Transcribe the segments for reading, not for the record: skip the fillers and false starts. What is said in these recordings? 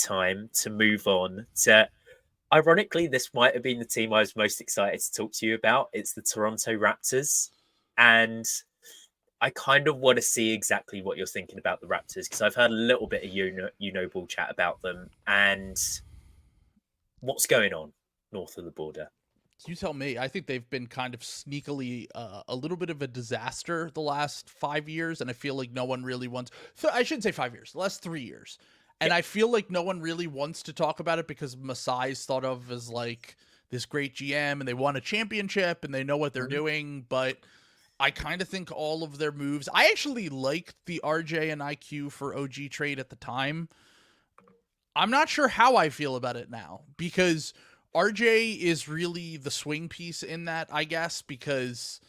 time to move on to, ironically, this might have been the team I was most excited to talk to you about. It's the Toronto Raptors. And I kind of want to see exactly what you're thinking about the Raptors, because I've heard a little bit of ball chat about them and what's going on north of the border. You tell me. I think they've been kind of sneakily a little bit of a disaster the last 5 years, and I feel like no one really wants. I shouldn't say 5 years, the last 3 years, and I feel like no one really wants to talk about it because Masai's thought of as like this great GM, and they won a championship, and they know what they're doing. But I kind of think all of their moves. I actually liked the RJ and IQ for OG trade at the time. I'm not sure how I feel about it now, because RJ is really the swing piece in that, I guess, because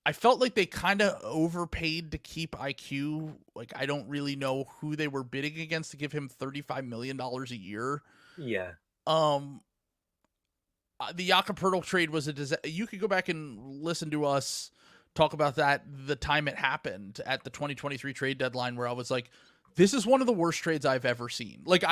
I felt like they kind of overpaid to keep IQ. Like, I don't really know who they were bidding against to give him $35 million a year. Yeah. The Jakob Poeltl trade was a disaster. You could go back and listen to us talk about that the time it happened at the 2023 trade deadline, where I was like, this is one of the worst trades I've ever seen. Like,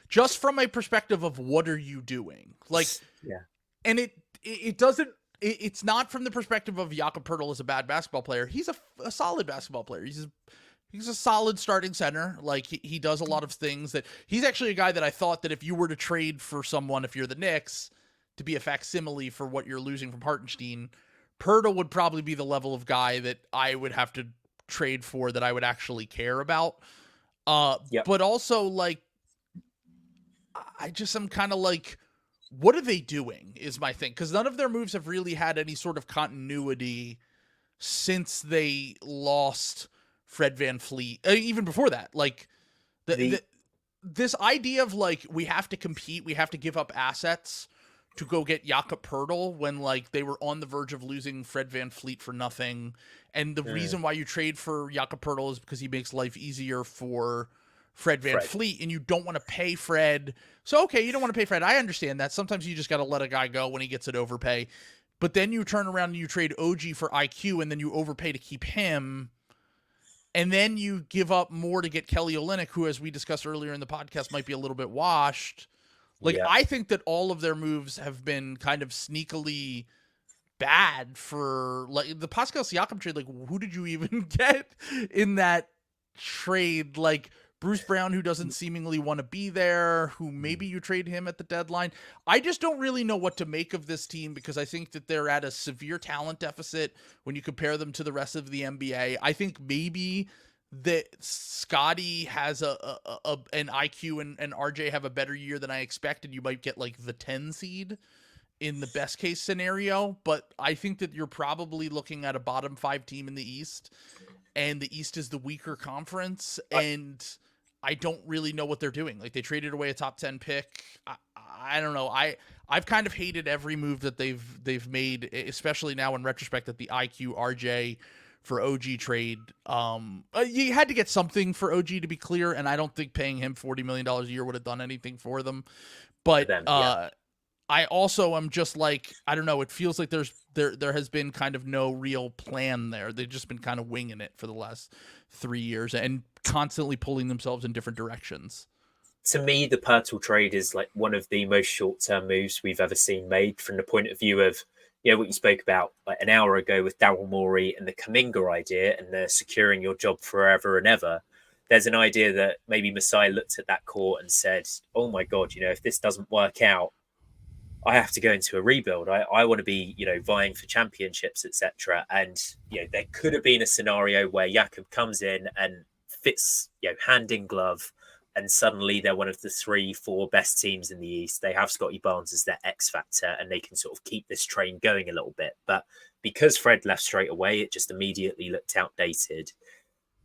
just from my perspective of what are you doing? Like, yeah. And it doesn't, it's not from the perspective of Jakob Poeltl as a bad basketball player. He's a solid basketball player. He's a solid starting center. Like, he does a lot of things that he's actually a guy that I thought that if you were to trade for someone, if you're the Knicks, to be a facsimile for what you're losing from Hartenstein, Poeltl would probably be the level of guy that I would have to trade for, that I would actually care about. But also, like, I just am kind of like, what are they doing is my thing, because none of their moves have really had any sort of continuity since they lost Fred VanVleet. Even before that, like, this idea of, like, we have to compete, we have to give up assets to go get Jakob Poeltl when, like, they were on the verge of losing Fred VanVleet for nothing. And the reason why you trade for Jakob Poeltl is because he makes life easier for Fred VanVleet, and you don't want to pay Fred. So, okay, you don't want to pay Fred. I understand that. Sometimes you just got to let a guy go when he gets an overpay. But then you turn around and you trade OG for IQ, and then you overpay to keep him. And then you give up more to get Kelly Olynyk, who, as we discussed earlier in the podcast, might be a little bit washed. Like, I think that all of their moves have been kind of sneakily bad for, like, the Pascal Siakam trade. Like, who did you even get in that trade? Like, Bruce Brown, who doesn't seemingly want to be there, who maybe you trade him at the deadline. I just don't really know what to make of this team, because I think that they're at a severe talent deficit when you compare them to the rest of the NBA. I think maybe that Scottie has an IQ and RJ have a better year than I expected. You might get, like, the 10 seed in the best case scenario, but I think that you're probably looking at a bottom 5 team in the East, and the East is the weaker conference, and I don't really know what they're doing. Like, they traded away a top 10 pick. I don't know. I've kind of hated every move that they've made, especially now in retrospect, that the IQ RJ for OG trade. You had to get something for OG, to be clear, and I don't think paying him $40 million a year would have done anything for them. But I also am just like, I don't know, it feels like there has been kind of no real plan there. They've just been kind of winging it for the last 3 years and constantly pulling themselves in different directions. To me, the Poeltl trade is like one of the most short-term moves we've ever seen made, from the point of view of, what you spoke about like an hour ago with Daryl Morey and the Kuminga idea and the securing your job forever and ever. There's an idea that maybe Masai looked at that court and said, oh my God, if this doesn't work out, I have to go into a rebuild. I want to be, vying for championships, etc. And, there could have been a scenario where Jakob comes in and fits, hand in glove, and suddenly they're one of the 3-4 best teams in the East. They have Scottie Barnes as their X factor, and they can sort of keep this train going a little bit. But because Fred left straight away, it just immediately looked outdated.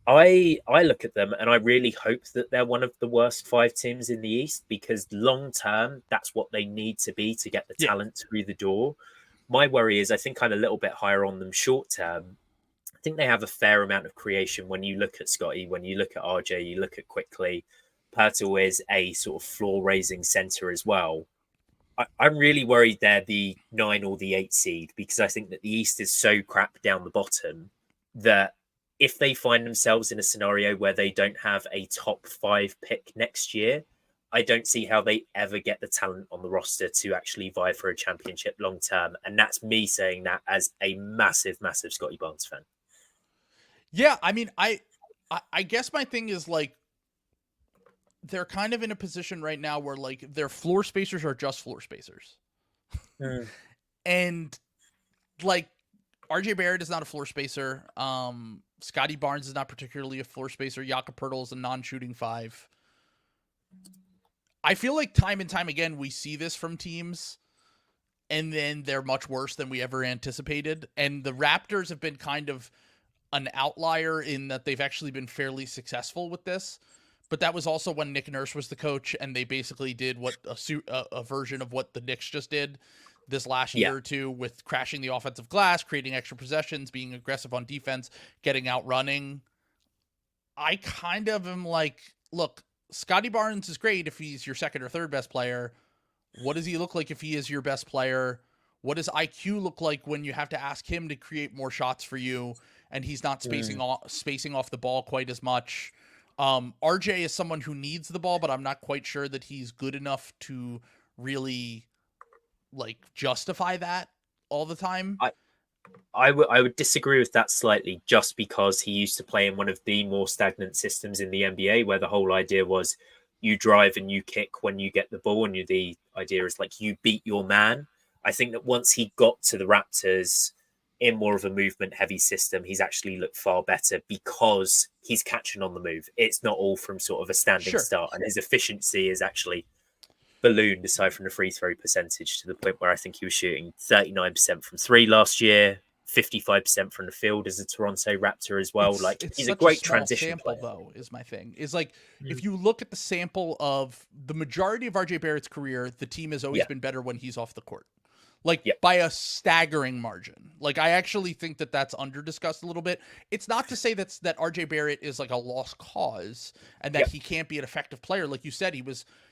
I look at them and I really hope that they're one of the worst 5 teams in the East, because long term, that's what they need to be to get the talent through the door. My worry is I think I'm a little bit higher on them short term. I think they have a fair amount of creation. When you look at Scottie, when you look at RJ, you look at Quickly, Poeltl is a sort of floor-raising center as well. I'm really worried they're the 9 or the 8 seed, because I think that the East is so crap down the bottom that if they find themselves in a scenario where they don't have a top 5 pick next year, I don't see how they ever get the talent on the roster to actually vie for a championship long term. And that's me saying that as a massive, massive Scottie Barnes fan. Yeah, I mean, I guess my thing is like they're kind of in a position right now where like their floor spacers are just floor spacers. And like RJ Barrett is not a floor spacer. Scottie Barnes is not particularly a floor spacer. Jakob Poeltl is a non-shooting 5. I feel like time and time again we see this from teams, and then they're much worse than we ever anticipated. And the Raptors have been kind of an outlier in that they've actually been fairly successful with this. But that was also when Nick Nurse was the coach, and they basically did what a version of what the Knicks just did this last year or two, with crashing the offensive glass, creating extra possessions, being aggressive on defense, getting out running. I kind of am like, look, Scottie Barnes is great if he's your second or third best player. What does he look like if he is your best player? What does IQ look like when you have to ask him to create more shots for you and he's not spacing off the ball quite as much? RJ is someone who needs the ball, but I'm not quite sure that he's good enough to really like justify that all the time. I would disagree with that slightly, just because he used to play in one of the more stagnant systems in the NBA, where the whole idea was you drive and you kick when you get the ball, and the idea is like you beat your man. I think that once he got to the Raptors in more of a movement heavy system, he's actually looked far better because he's catching on the move. It's not all from sort of a standing start, and his efficiency is actually ballooned aside from the free throw percentage to the point where I think he was shooting 39% from 3 last year, 55% from the field as a Toronto Raptor as well. It's he's a great transition sample player. Though, is my thing. Is like if you look at the sample of the majority of RJ Barrett's career, the team has always been better when he's off the court. By a staggering margin. Like, I actually think that that's under-discussed a little bit. It's not to say that RJ Barrett is like a lost cause and that he can't be an effective player. Like you said,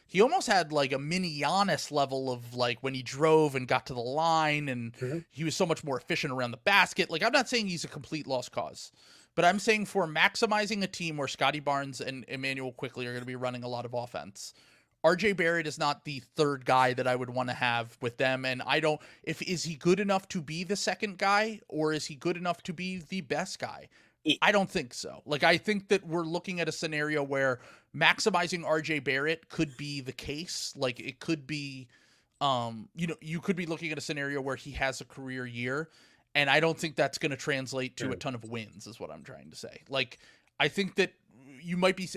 he almost had like a mini Giannis level of like when he drove and got to the line, and he was so much more efficient around the basket. Like, I'm not saying he's a complete lost cause, but I'm saying for maximizing a team where Scottie Barnes and Emmanuel Quickley are going to be running a lot of offense, RJ Barrett is not the third guy that I would want to have with them. And is he good enough to be the second guy, or is he good enough to be the best guy? I don't think so. Like, I think that we're looking at a scenario where maximizing RJ Barrett could be the case. Like, it could be, you could be looking at a scenario where he has a career year, and I don't think that's going to translate to a ton of wins, is what I'm trying to say. Like, I think that you might be,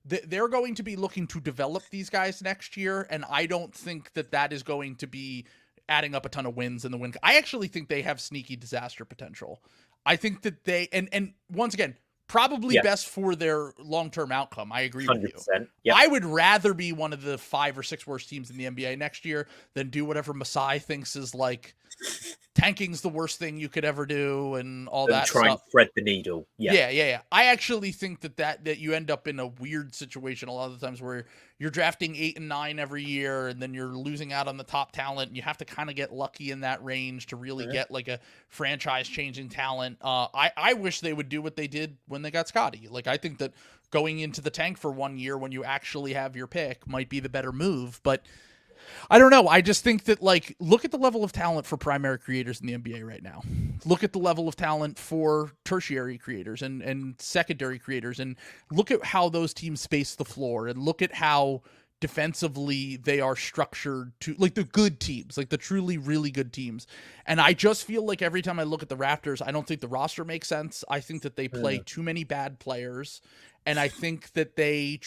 they're going to be looking to develop these guys next year, and I don't think that is going to be adding up a ton of wins in the win. I actually think they have sneaky disaster potential. I think that they, and once again, probably best for their long-term outcome. I agree with you. Yep. I would rather be one of the 5 or 6 worst teams in the NBA next year than do whatever Masai thinks is like tanking's the worst thing you could ever do and all that stuff. Try and thread the needle. Yeah. I actually think that you end up in a weird situation a lot of the times where you're drafting 8 and 9 every year, and then you're losing out on the top talent, and you have to kind of get lucky in that range to really get like a franchise-changing talent. I wish they would do what they did when they got Scottie. Like, I think that going into the tank for 1 year when you actually have your pick might be the better move, but I don't know. I just think that, like, look at the level of talent for primary creators in the NBA right now. Look at the level of talent for tertiary creators and secondary creators, and look at how those teams space the floor, and look at how defensively they are structured to, like, the good teams, like the truly really good teams. And I just feel like every time I look at the Raptors, I don't think the roster makes sense. I think that they play too many bad players, and I think that they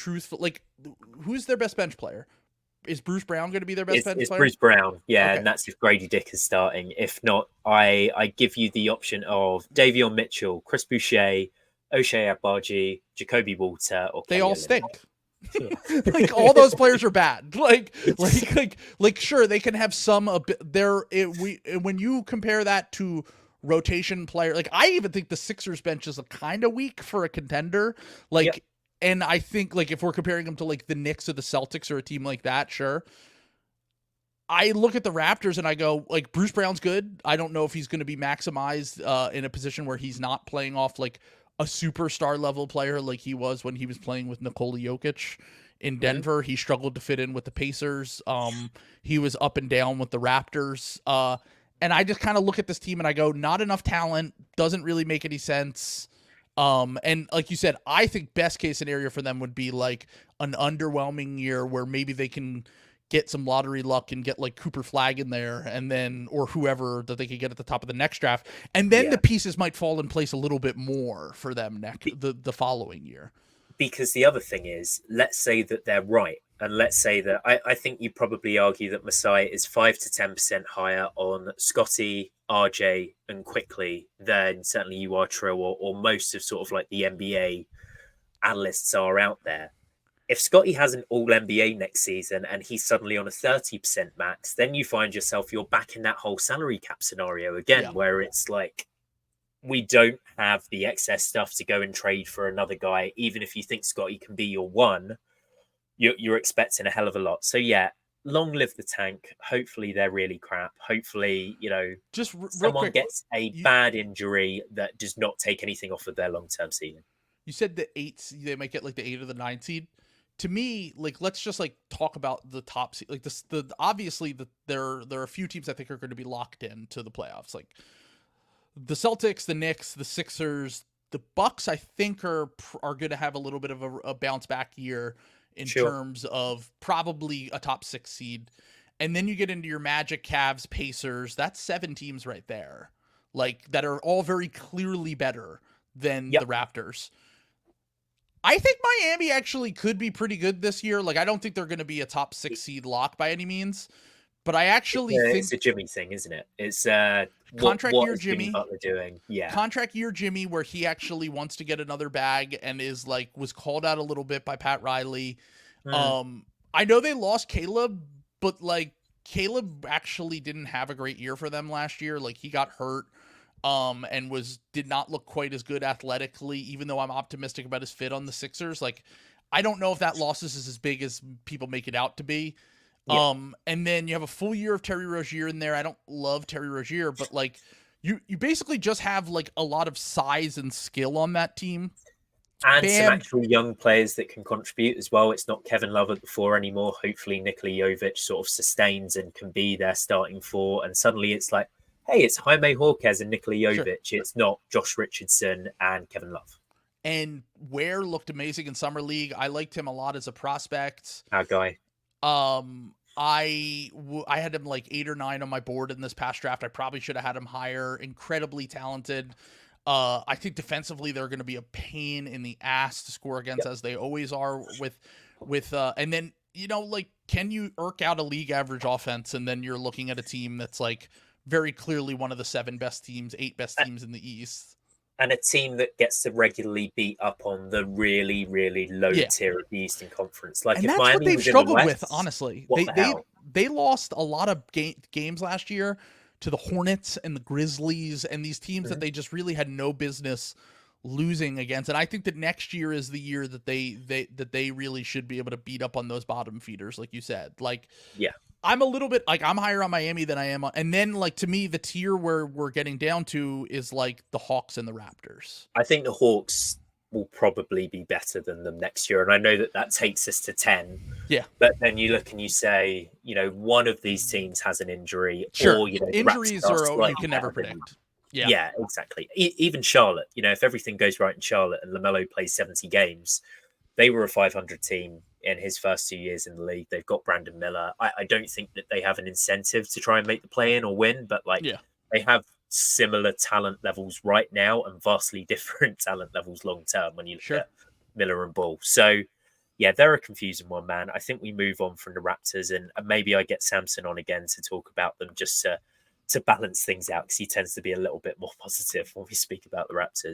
who's their best bench player? Is Bruce Brown going to be their best bench player? Bruce Brown, and that's if Grady Dick is starting. If not, I give you the option of Davion Mitchell, Chris Boucher, O'Shea Agbaji, Jacoby Walter, or they all stink. Like, all those players are bad. Like sure, they can have some when you compare that to rotation player, like, I even think the Sixers bench is kind of weak for a contender. And I think, like, if we're comparing them to, like, the Knicks or the Celtics or a team like that, sure. I look at the Raptors and I go, like, Bruce Brown's good. I don't know if he's going to be maximized in a position where he's not playing off, like, a superstar level player like he was when he was playing with Nikola Jokic in Denver. He struggled to fit in with the Pacers. He was up and down with the Raptors. And I just kind of look at this team and I go, not enough talent, doesn't really make any sense. And like you said, I think best case scenario for them would be like an underwhelming year where maybe they can get some lottery luck and get like Cooper Flagg in there, and then, or whoever that they could get at the top of the next draft. And then the pieces might fall in place a little bit more for them the following year. Because the other thing is, let's say that they're right. And let's say that I think you probably argue that Masai is 5 to 10% higher on Scottie, RJ, and Quickly than certainly you are, Trill, or most of sort of like the NBA analysts are out there. If Scottie has an all NBA next season and he's suddenly on a 30% max, then you find yourself, you're back in that whole salary cap scenario again, where it's like, we don't have the excess stuff to go and trade for another guy. Even if you think Scottie can be your one, you're expecting a hell of a lot. So yeah, long live the tank. Hopefully they're really crap. Hopefully, just someone gets a bad injury that does not take anything off of their long-term season. You said the 8, they might get like the 8 or the 9 seed. To me, like, let's just like talk about the top seed. Like this, obviously there are a few teams I think are going to be locked in to the playoffs. Like the Celtics, the Knicks, the Sixers, the Bucks. I think are going to have a little bit of a bounce back year in terms of probably a top 6 seed. And then you get into your Magic, Cavs, Pacers. That's 7 teams right there, like that are all very clearly better than the Raptors. I think Miami actually could be pretty good this year. Like, I don't think they're going to be a top 6 seed lock by any means, but I actually think it's a Jimmy thing, isn't it? It's contract what year is Jimmy Butler doing? Yeah, contract year Jimmy, where he actually wants to get another bag and is like was called out a little bit by Pat Riley. I know they lost Caleb, but like Caleb actually didn't have a great year for them last year. Like he got hurt. And did not look quite as good athletically, even though I'm optimistic about his fit on the Sixers. Like, I don't know if that loss is as big as people make it out to be. And then you have a full year of Terry Rozier in there. I don't love Terry Rozier, but like you basically just have like a lot of size and skill on that team. And some actual young players that can contribute as well. It's not Kevin Love at the 4 anymore. Hopefully Nikola Jovic sort of sustains and can be their starting 4. And suddenly it's like, hey, it's Jaime Jaquez and Nikola Jovic. Sure. It's not Josh Richardson and Kevin Love. And Ware looked amazing in Summer League. I liked him a lot as a prospect. Our guy. I had him like 8 or 9 on my board in this past draft. I probably should have had him higher. Incredibly talented. I think defensively they're going to be a pain in the ass to score against, as they always are with and then, like, can you irk out a league average offense? And then you're looking at a team that's like very clearly one of the 7 best teams, 8 best teams in the East. And a team that gets to regularly beat up on the really, really low tier of the Eastern Conference. Like, and if that's Miami what they've was struggled in the West, with, honestly. They lost a lot of games last year to the Hornets and the Grizzlies and these teams that they just really had no business losing against. And I think that next year is the year that they really should be able to beat up on those bottom feeders, like you said. Like, I'm a little bit like I'm higher on Miami than I am on, and then like to me the tier where we're getting down to is like the Hawks and the Raptors. I think the Hawks will probably be better than them next year, and I know that takes us to 10. Yeah, but then you look and you say, one of these teams has an injury, or injuries are you can never predict. Yeah, exactly. Even Charlotte, if everything goes right in Charlotte and LaMelo plays 70 games, they were a 500 team in his first 2 years in the league. They've got Brandon Miller. I don't think that they have an incentive to try and make the play-in or win, but they have similar talent levels right now and vastly different talent levels long-term when you look at Miller and Ball. So, yeah, they're a confusing one, man. I think we move on from the Raptors, and maybe I get Samson on again to talk about them just to balance things out, because he tends to be a little bit more positive when we speak about the Raptors.